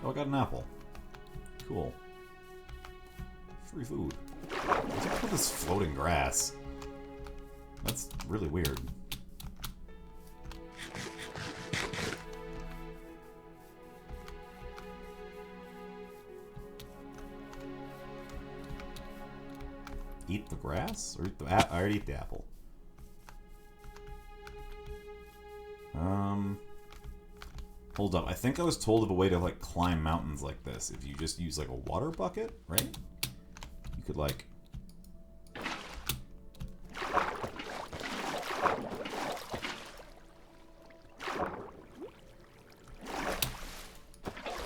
Oh, I got an apple. Cool. Free food. What's up with this floating grass? That's really weird. Eat the grass? Or eat the I already eat the apple. Hold up. I think I was told of a way to, like, climb mountains like this. If you just use, like, a water bucket, right? You could, like...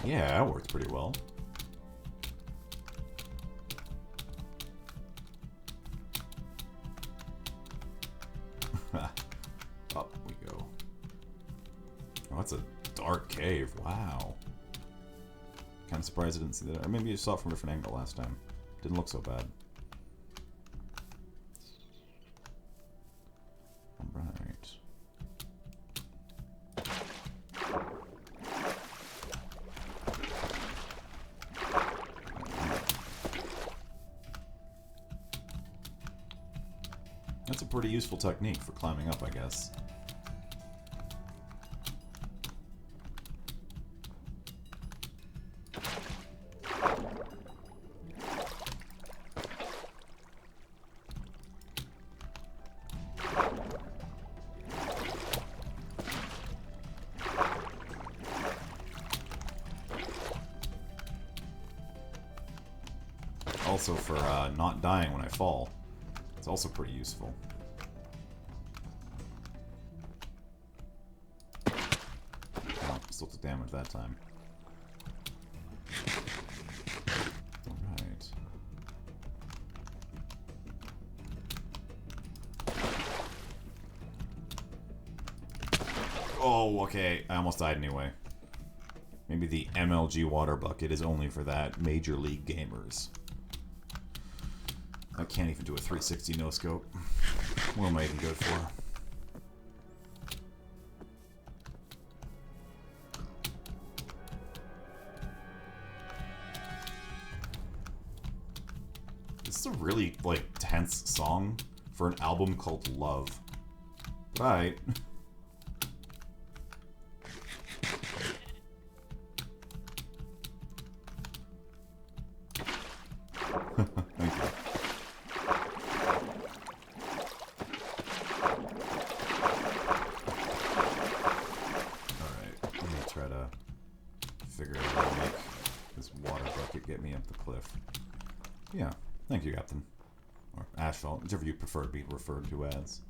Yeah, that worked pretty well. Up we go. Oh, that's a dark cave. Wow. Kind of surprised I didn't see that. Or maybe you saw it from a different angle last time. Didn't look so bad. Alright. That's a pretty useful technique for climbing up, I guess. Also for not dying when I fall. It's also pretty useful. Oh, still took damage that time. Alright. Oh, okay. I almost died anyway. Maybe the MLG water bucket is only for that. Major League gamers. I can't even do a 360 no-scope. What am I even good for? This is a really, like, tense song for an album called Love. Right. Thank you. Figure out how to make this water bucket get me up the cliff. Yeah, thank you, Captain. Or Asphalt, whichever you prefer to be referred to as.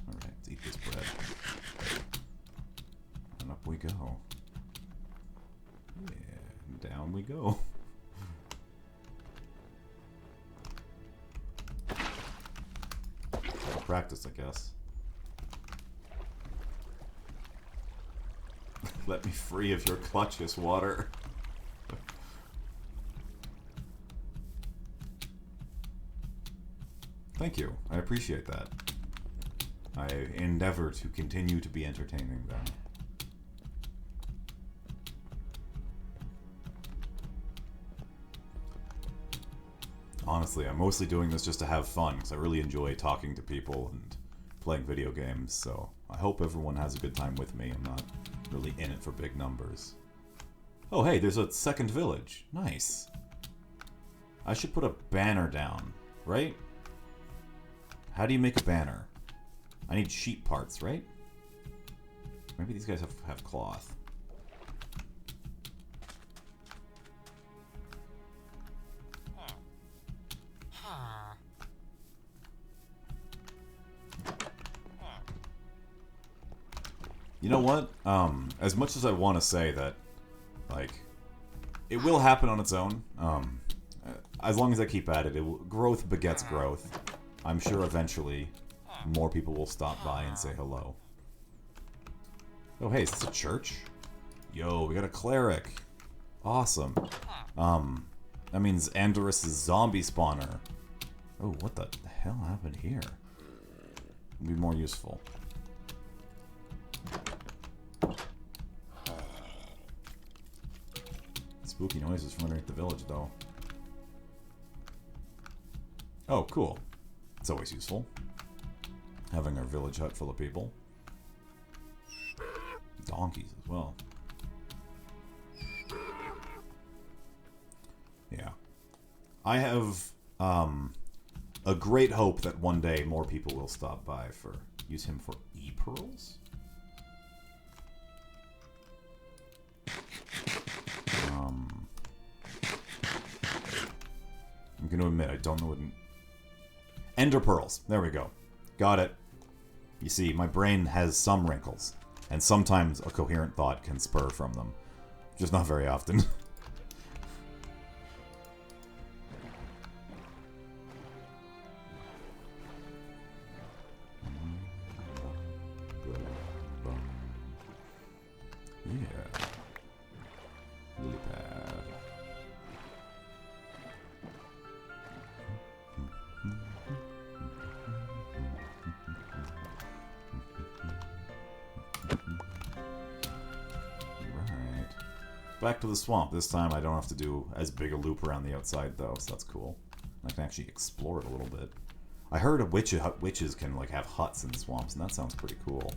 Alright, let's eat this bread. And up we go. Yeah, and down we go. Practice, I guess. Let me free of your clutches, water. Thank you. I appreciate that. I endeavor to continue to be entertaining then. Honestly, I'm mostly doing this just to have fun, because I really enjoy talking to people and playing video games, so I hope everyone has a good time with me. I'm not really in it for big numbers. Oh hey, there's a second village. Nice. I should put a banner down, right? How do you make a banner? I need sheep parts, right? Maybe these guys have cloth. You know what? As much as I want to say that, like, it will happen on its own, as long as I keep at it, growth begets growth. I'm sure eventually more people will stop by and say hello. Oh, hey, is this a church? Yo, we got a cleric. Awesome. That means Andorus' zombie spawner. Oh, what the hell happened here? Would be more useful. Spooky noises from underneath the village, though. Oh, cool. It's always useful. Having our village hut full of people. Donkeys as well. Yeah. I have a great hope that one day more people will stop by for use him for e-pearls. I'm going to admit I don't know what Ender pearls. There we go. Got it. You see, my brain has some wrinkles, and sometimes a coherent thought can spur from them. Just not very often. Yeah. Lily pad. Right. Back to the swamp. This time I don't have to do as big a loop around the outside, though, so that's cool. I can actually explore it a little bit. I heard witches can, like, have huts in swamps, and that sounds pretty cool.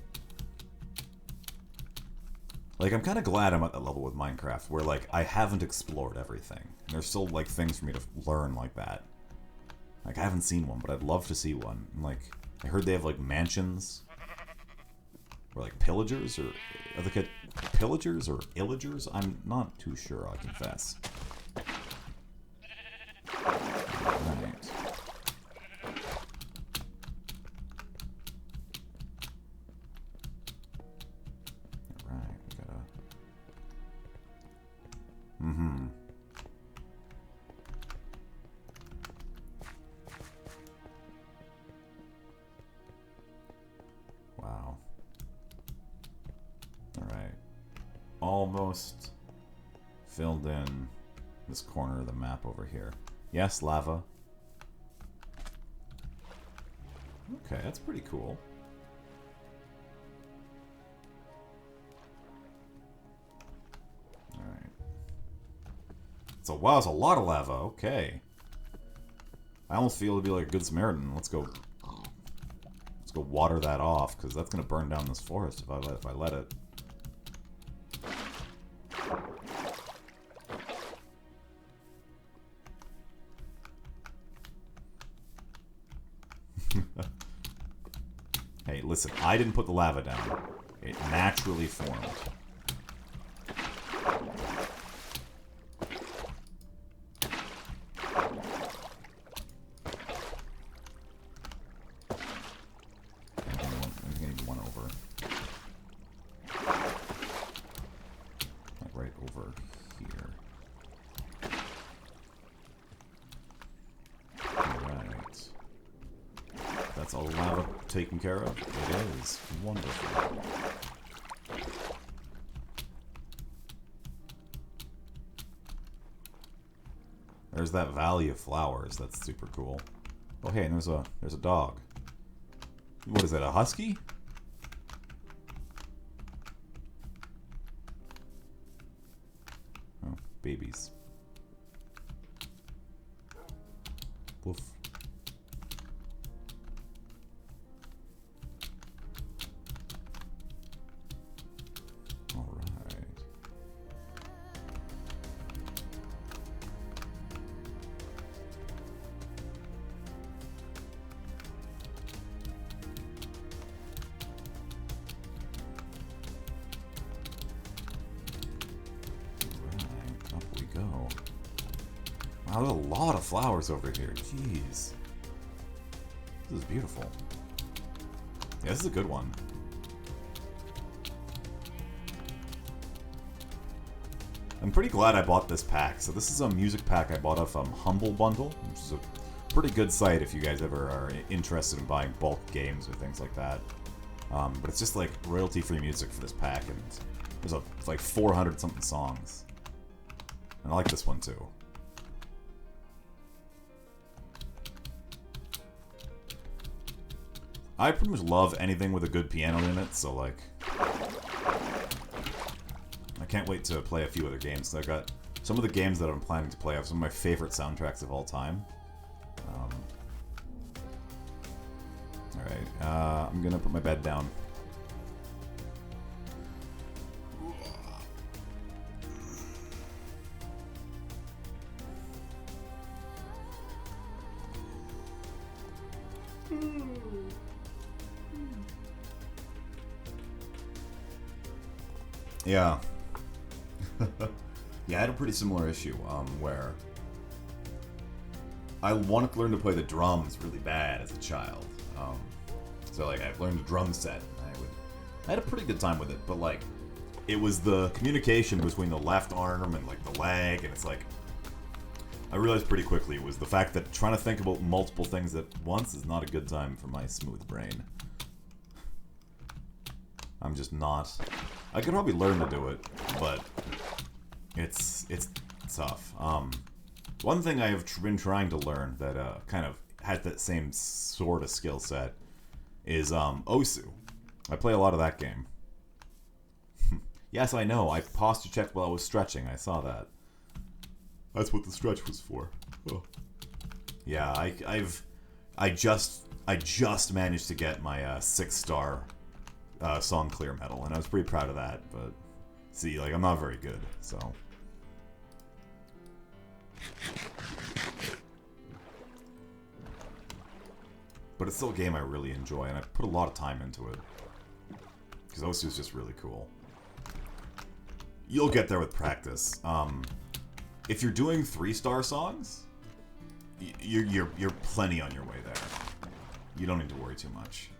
Like, I'm kind of glad I'm at that level with Minecraft, where, like, I haven't explored everything. And there's still, like, things for me to learn like that. Like, I haven't seen one, but I'd love to see one. And, like, I heard they have, like, mansions. Or, like, pillagers, or... Are they pillagers or illagers? I'm not too sure, I confess. Right. Mm-hmm. Wow. Alright. Almost filled in this corner of the map over here. Yes, lava. Okay, that's pretty cool. So wow, it's a lot of lava. Okay. I almost feel to be like a good Samaritan. Let's go water that off, because that's gonna burn down this forest if I let it. Hey, listen, I didn't put the lava down. It naturally formed. Taken care of? It is. Wonderful. There's that valley of flowers. That's super cool. Oh hey, and there's a dog. What is that, a husky? Oh, babies. Woof. Wow, there's a lot of flowers over here. Jeez. This is beautiful. Yeah, this is a good one. I'm pretty glad I bought this pack. So this is a music pack I bought off Humble Bundle, which is a pretty good site if you guys ever are interested in buying bulk games or things like that. But it's just like royalty-free music for this pack, and there's like 400 something songs. And I like this one too. I pretty much love anything with a good piano in it, so like... I can't wait to play a few other games. I got some of the games that I'm planning to play have some of my favorite soundtracks of all time. Alright, I'm gonna put my bed down. Yeah. Yeah, I had a pretty similar issue, where I wanted to learn to play the drums really bad as a child. So, like, I learned a drum set. I had a pretty good time with it, but, like, it was the communication between the left arm and, like, the leg, and it's like, I realized pretty quickly it was the fact that trying to think about multiple things at once is not a good time for my smooth brain. I'm just not... I could probably learn to do it, but it's tough. One thing I have been trying to learn that kind of had that same sort of skill set is Osu. I play a lot of that game. Yes, I know. I posture checked while I was stretching. I saw that. That's what the stretch was for. Oh. Yeah, I just managed to get my 6-star song clear medal, and I was pretty proud of that. But see, like, I'm not very good, so. But it's still a game I really enjoy, and I put a lot of time into it. Because Osu is just really cool. You'll get there with practice. If you're doing 3-star songs, you're plenty on your way there. You don't need to worry too much.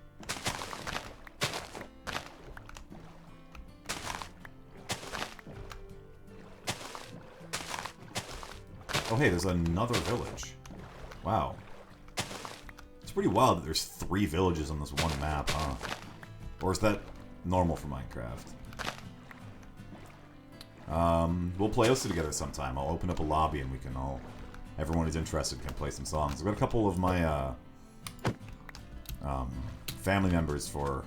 Oh hey, there's another village. Wow. It's pretty wild that there's 3 villages on this one map, huh? Or is that normal for Minecraft? We'll play Osu together sometime. I'll open up a lobby and we can all... Everyone who's interested can play some songs. I've got a couple of my family members for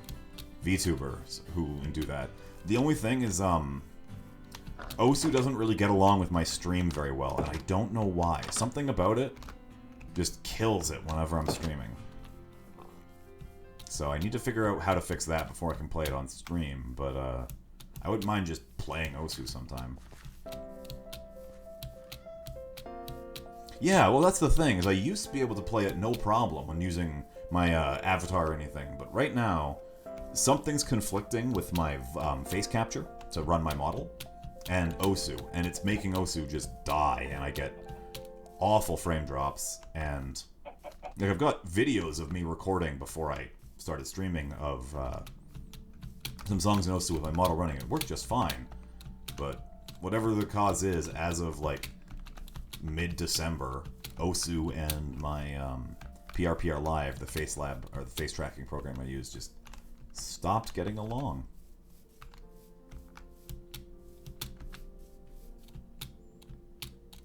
VTubers who do that. The only thing is, Osu doesn't really get along with my stream very well, and I don't know why. Something about it just kills it whenever I'm streaming. So I need to figure out how to fix that before I can play it on stream, but I wouldn't mind just playing Osu sometime. Yeah, well that's the thing, is I used to be able to play it no problem when using my avatar or anything, but right now, something's conflicting with my face capture to run my model, and Osu, and it's making Osu just die, and I get awful frame drops, and like I've got videos of me recording before I started streaming of some songs in Osu with my model running. It worked just fine, but whatever the cause is, as of like mid-December, Osu and my PRPR Live, the face lab or the face tracking program I use, just stopped getting along.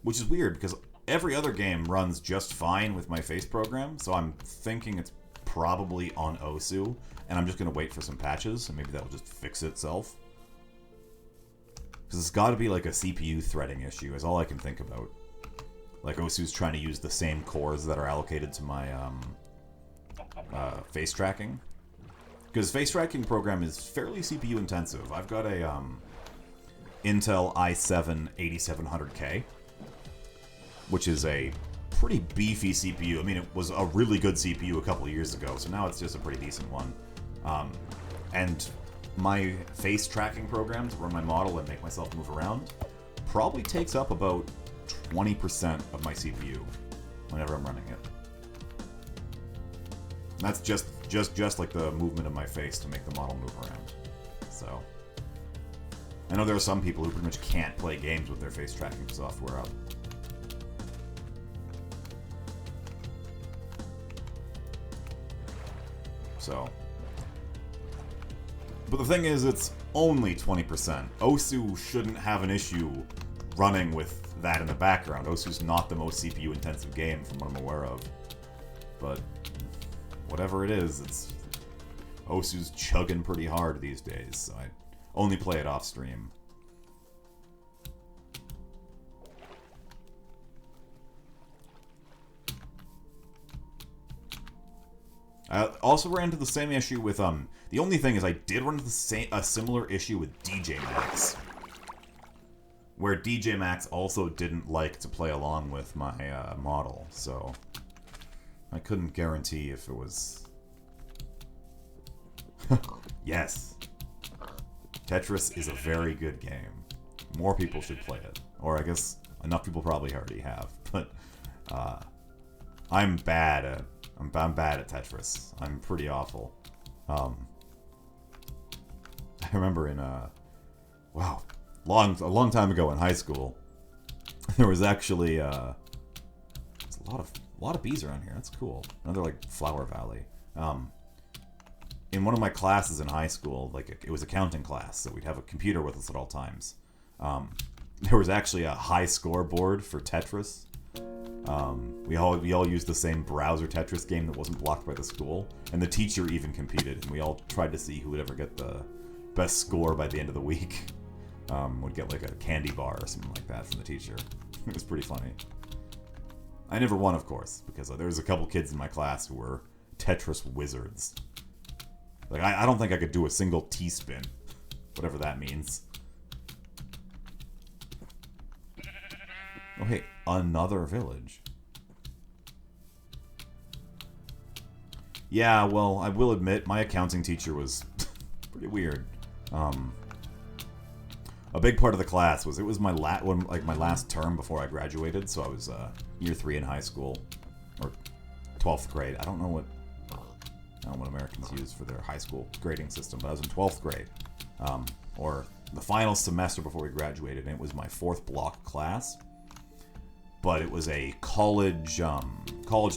Which is weird because every other game runs just fine with my face program, so I'm thinking it's probably on Osu, and I'm just going to wait for some patches, and maybe that'll just fix itself. Because it's got to be like a CPU threading issue, is all I can think about. Like Osu's trying to use the same cores that are allocated to my face tracking. Because face tracking program is fairly CPU intensive. I've got a Intel i7 8700K, which is a pretty beefy CPU. I mean, it was a really good CPU a couple of years ago, so now it's just a pretty decent one. And my face tracking program to run my model and make myself move around probably takes up about 20% of my CPU whenever I'm running it. That's just like the movement of my face to make the model move around. So I know there are some people who pretty much can't play games with their face tracking software up. So, but the thing is, it's only 20%. Osu shouldn't have an issue running with that in the background. Osu's not the most CPU intensive game from what I'm aware of. But whatever it is, it's Osu's chugging pretty hard these days, so I only play it off stream. also ran into the same issue with, the only thing is I did run into a similar issue with DJ Max. Where DJ Max also didn't like to play along with my model, so I couldn't guarantee if it was... Yes. Tetris is a very good game. More people should play it. Or I guess enough people probably already have, but I'm bad at Tetris. I'm pretty awful. I remember in wow, a long time ago in high school, there was actually there's a lot of bees around here. That's cool. Another like flower valley. In one of my classes in high school, like it was accounting class, so we'd have a computer with us at all times. There was actually a high scoreboard for Tetris. We all used the same browser Tetris game that wasn't blocked by the school, and the teacher even competed, and we all tried to see who would ever get the best score by the end of the week. Would get like a candy bar or something like that from the teacher. It was pretty funny. I never won, of course, because there was a couple kids in my class who were Tetris wizards. Like, I don't think I could do a single T-spin, whatever that means. Oh, hey, another village. Yeah, well, I will admit, my accounting teacher was pretty weird. A big part of the class was, it was my last term before I graduated, so I was year 3 in high school, or 12th grade. I don't know what Americans use for their high school grading system, but I was in 12th grade, or the final semester before we graduated, and it was my 4th block class. But it was a college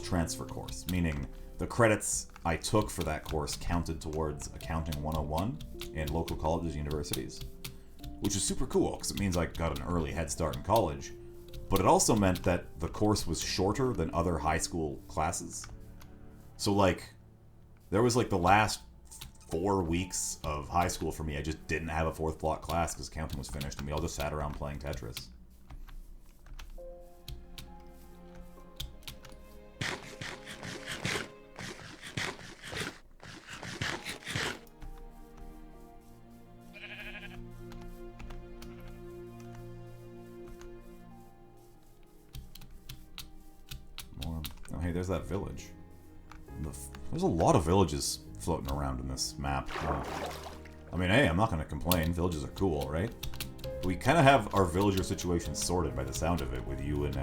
transfer course, meaning the credits I took for that course counted towards Accounting 101 in local colleges and universities, which is super cool because it means I got an early head start in college. But it also meant that the course was shorter than other high school classes. So like, there was like the last 4 weeks of high school for me, I just didn't have a 4th block class because accounting was finished and we all just sat around playing Tetris. Oh, hey, there's that village. There's a lot of villages floating around in this map. I mean, hey, I'm not going to complain. Villages are cool, right? We kind of have our villager situation sorted by the sound of it, with you and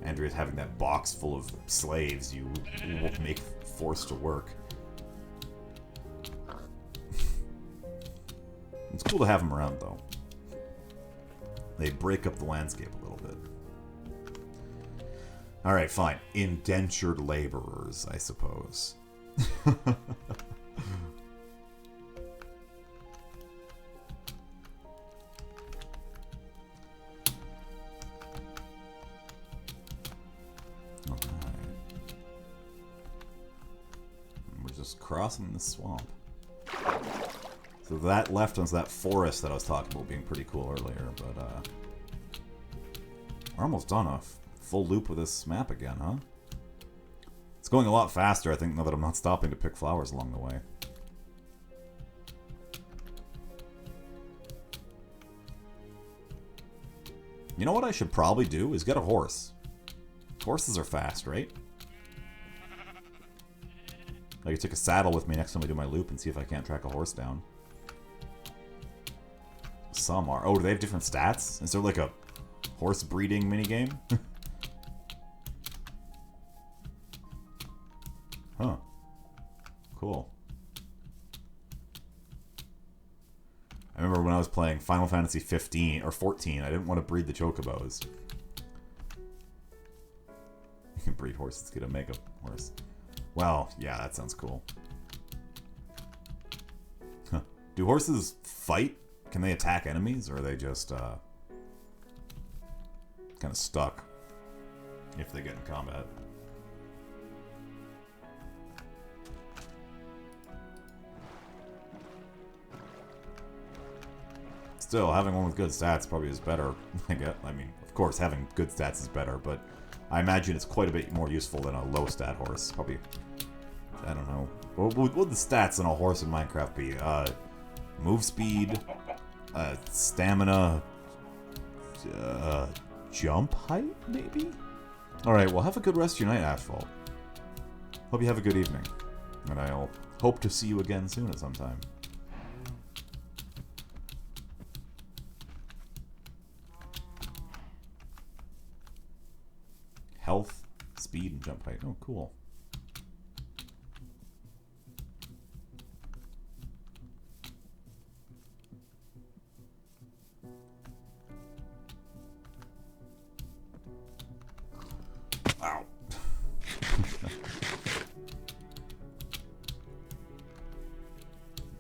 Andrea having that box full of slaves you will make forced to work. It's cool to have them around, though. They break up the landscape a little bit. Alright, fine. Indentured laborers, I suppose. Okay. We're just crossing the swamp. So that left us that forest that I was talking about being pretty cool earlier, but we're almost done a full loop with this map again, huh? It's going a lot faster, I think, now that I'm not stopping to pick flowers along the way. You know what I should probably do is get a horse. Horses are fast, right? I could take a saddle with me next time I do my loop and see if I can't track a horse down. Some are. Oh, do they have different stats? Is there like a horse breeding minigame? Huh. Cool. I remember when I was playing Final Fantasy 15 or 14, I didn't want to breed the chocobos. You can breed horses, get a mega horse. Well, yeah, that sounds cool. Huh. Do horses fight? Can they attack enemies, or are they just kind of stuck if they get in combat? Still, having one with good stats probably is better. I mean, of course, having good stats is better, but I imagine it's quite a bit more useful than a low stat horse. Probably I don't know. What would the stats on a horse in Minecraft be? Move speed, stamina, jump height, maybe? Alright, well, have a good rest of your night, Asphalt. Hope you have a good evening. And I'll hope to see you again soon at some time. Health, speed, and jump height. Oh, cool. Ow.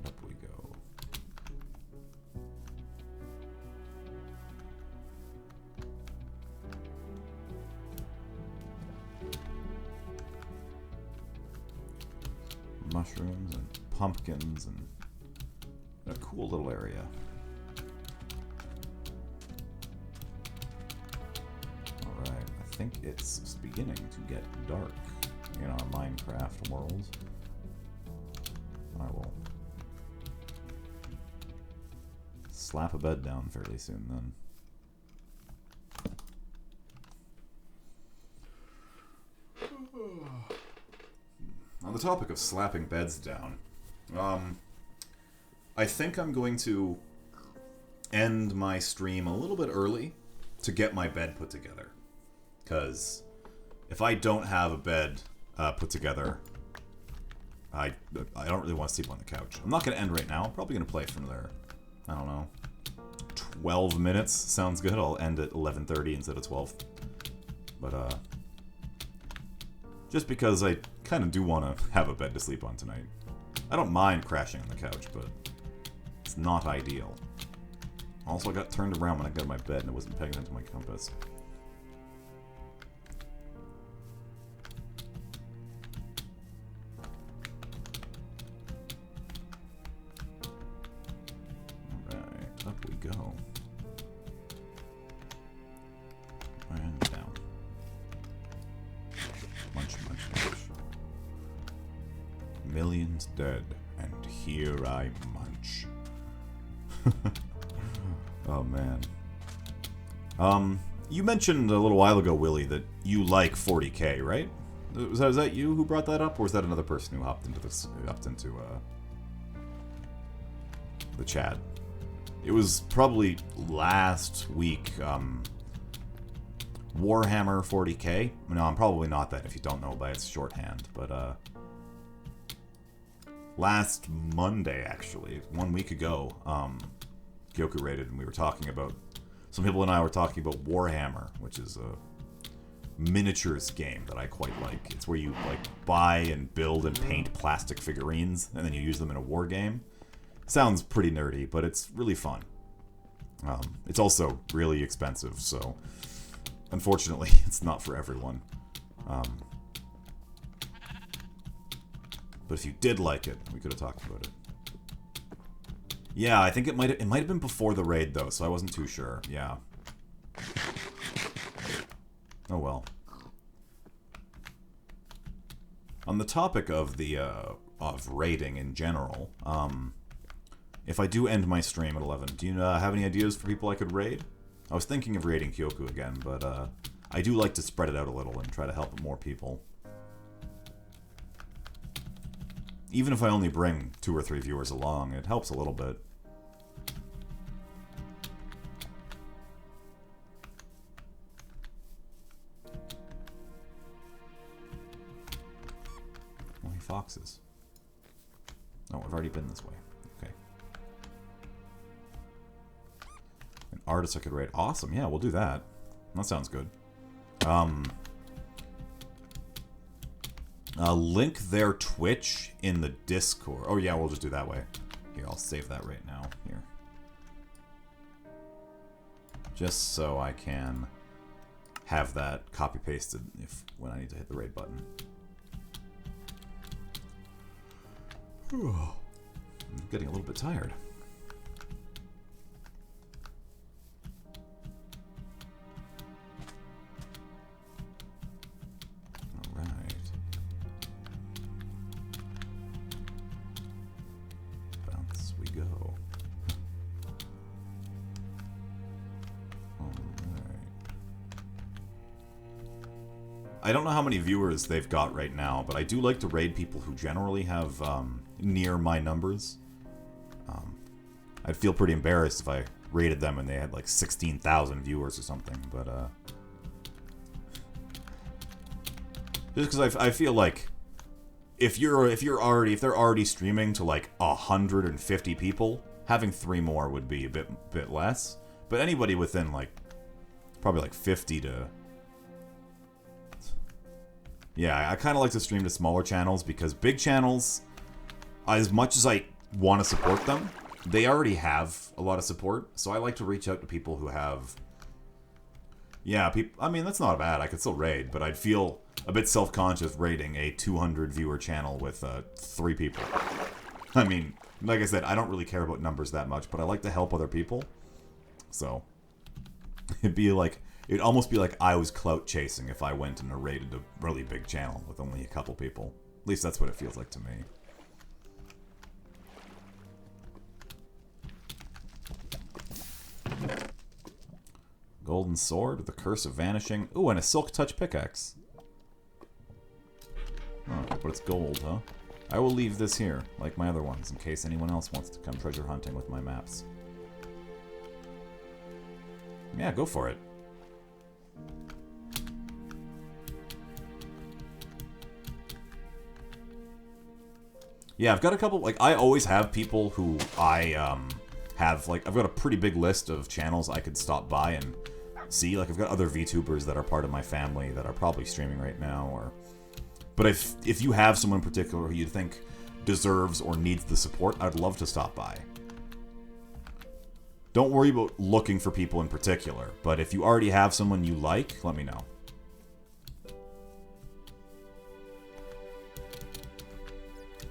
Up we go. Mushrooms and pumpkins and a cool little area. Alright, I think it's beginning to get dark in our Minecraft world. I will slap a bed down fairly soon then. On the topic of slapping beds down, I think I'm going to end my stream a little bit early to get my bed put together. Because if I don't have a bed put together, I don't really want to sleep on the couch. I'm not going to end right now. I'm probably going to play for another, I don't know, 12 minutes. Sounds good. I'll end at 11:30 instead of 12. But, just because I kind of do want to have a bed to sleep on tonight. I don't mind crashing on the couch, but it's not ideal. Also, I got turned around when I got to my bed and it wasn't pegged into my compass. Alright, up we go. And down. Munch, munch, munch. Millions dead, and here I munch. Oh man. You mentioned a little while ago, Willie, that you like 40k, right? Was that you who brought that up, or was that another person who hopped into this, the chat? It was probably last week. Warhammer 40k. No, I'm probably not that if you don't know by its shorthand, but last Monday, actually, 1 week ago, Gyoku raided and we were talking about, some people and I were talking about Warhammer, which is a miniatures game that I quite like. It's where you like buy and build and paint plastic figurines and then you use them in a war game. Sounds pretty nerdy, but it's really fun. It's also really expensive, so unfortunately it's not for everyone. But if you did like it, we could have talked about it. Yeah, I think it might have been before the raid though, so I wasn't too sure. Yeah. Oh well. On the topic of the of raiding in general, if I do end my stream at 11, do you have any ideas for people I could raid? I was thinking of raiding Kyoku again, but I do like to spread it out a little and try to help more people. Even if I only bring 2 or 3 viewers along, it helps a little bit. Only foxes. Oh, I've already been this way. Okay. An artist I could raid. Awesome, yeah, we'll do that. That sounds good. Link their Twitch in the Discord. Oh yeah, we'll just do that way. Here, I'll save that right now. Here. Just so I can have that copy-pasted when I need to hit the raid button. I'm getting a little bit tired. I don't know how many viewers they've got right now, but I do like to raid people who generally have near my numbers. I'd feel pretty embarrassed if I raided them and they had like 16,000 viewers or something, but just because I feel like if they're already streaming to like 150 people, having 3 more would be a bit less. But anybody within like probably like 50 to... Yeah, I kind of like to stream to smaller channels because big channels, as much as I want to support them, they already have a lot of support. So I like to reach out to people who have... Yeah, I mean, that's not bad. I could still raid, but I'd feel a bit self-conscious raiding a 200 viewer channel with 3 people. I mean, like I said, I don't really care about numbers that much, but I like to help other people. So it'd almost be like I was clout chasing if I went and raided a really big channel with only a couple people. At least that's what it feels like to me. Golden sword with the curse of vanishing. Ooh, and a silk touch pickaxe. Oh, but it's gold, huh? I will leave this here, like my other ones, in case anyone else wants to come treasure hunting with my maps. Yeah, go for it. Yeah, I've got a couple, like, I always have people who I, have, like, I've got a pretty big list of channels I could stop by and see. Like, I've got other VTubers that are part of my family that are probably streaming right now, or... But if you have someone in particular who you think deserves or needs the support, I'd love to stop by. Don't worry about looking for people in particular, but if you already have someone you like, let me know.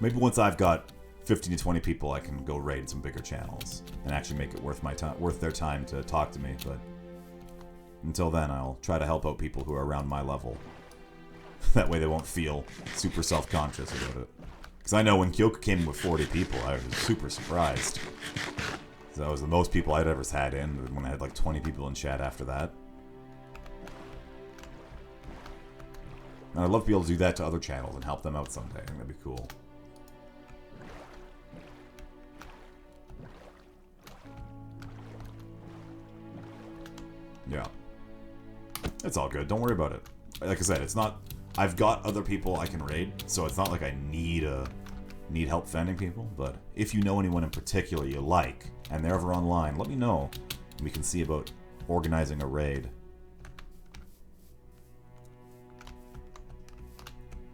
Maybe once I've got 15 to 20 people, I can go raid some bigger channels and actually make it worth their time to talk to me, but until then, I'll try to help out people who are around my level. That way they won't feel super self-conscious about it. Because I know when Kyoku came in with 40 people, I was super surprised. So that was the most people I'd ever had in, when I had like 20 people in chat after that. And I'd love to be able to do that to other channels and help them out someday. I think that'd be cool. Yeah. It's all good. Don't worry about it. Like I said, it's not... I've got other people I can raid, so it's not like I need help fending people, but if you know anyone in particular you like, and they're ever online, let me know. We can see about organizing a raid.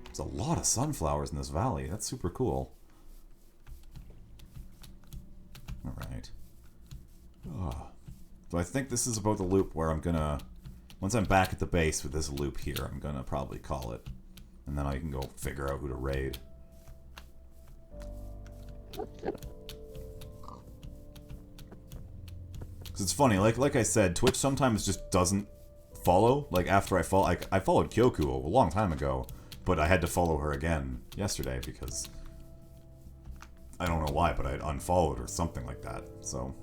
There's a lot of sunflowers in this valley. That's super cool. Alright. Oh. So I think this is about the loop where I'm gonna... Once I'm back at the base with this loop here, I'm gonna probably call it. And then I can go figure out who to raid. Because it's funny, like I said, Twitch sometimes just doesn't follow. Like, after I follow... I followed Kyoku a long time ago, but I had to follow her again yesterday because... I don't know why, but I unfollowed or something like that, so...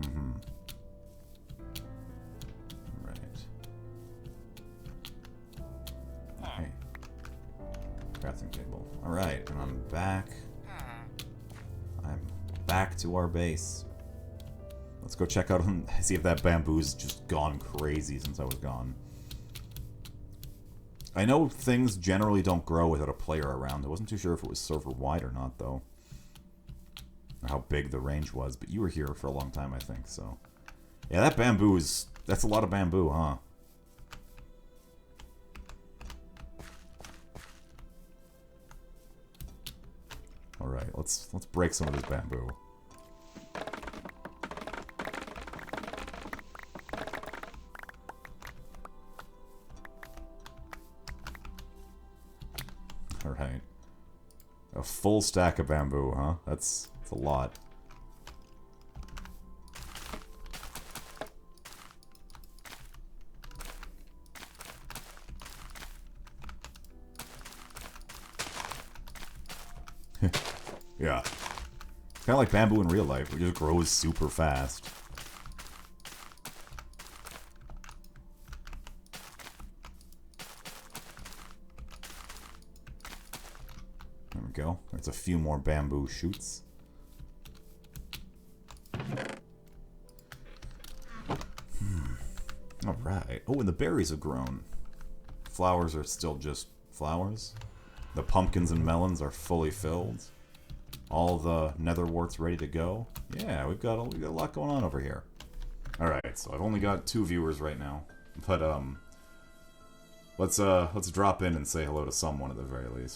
Mm-hmm. Right. Hey. Crafting table. Alright, and I'm back. I'm back to our base. Let's go check out and see if that bamboo's just gone crazy since I was gone. I know things generally don't grow without a player around. I wasn't too sure if it was server-wide or not, though. Or how big the range was, but you were here for a long time, I think, so... Yeah, that bamboo is... That's a lot of bamboo, huh? Alright, let's break some of this bamboo. Alright. A full stack of bamboo, huh? That's a lot. Yeah. Kind of like bamboo in real life. It just grows super fast. There we go. There's a few more bamboo shoots. Alright. Oh, and the berries have grown. Flowers are still just flowers. The pumpkins and melons are fully filled. All the nether warts ready to go. Yeah, we've got a lot going on over here. Alright, so I've only got 2 viewers right now. But let's drop in and say hello to someone at the very least.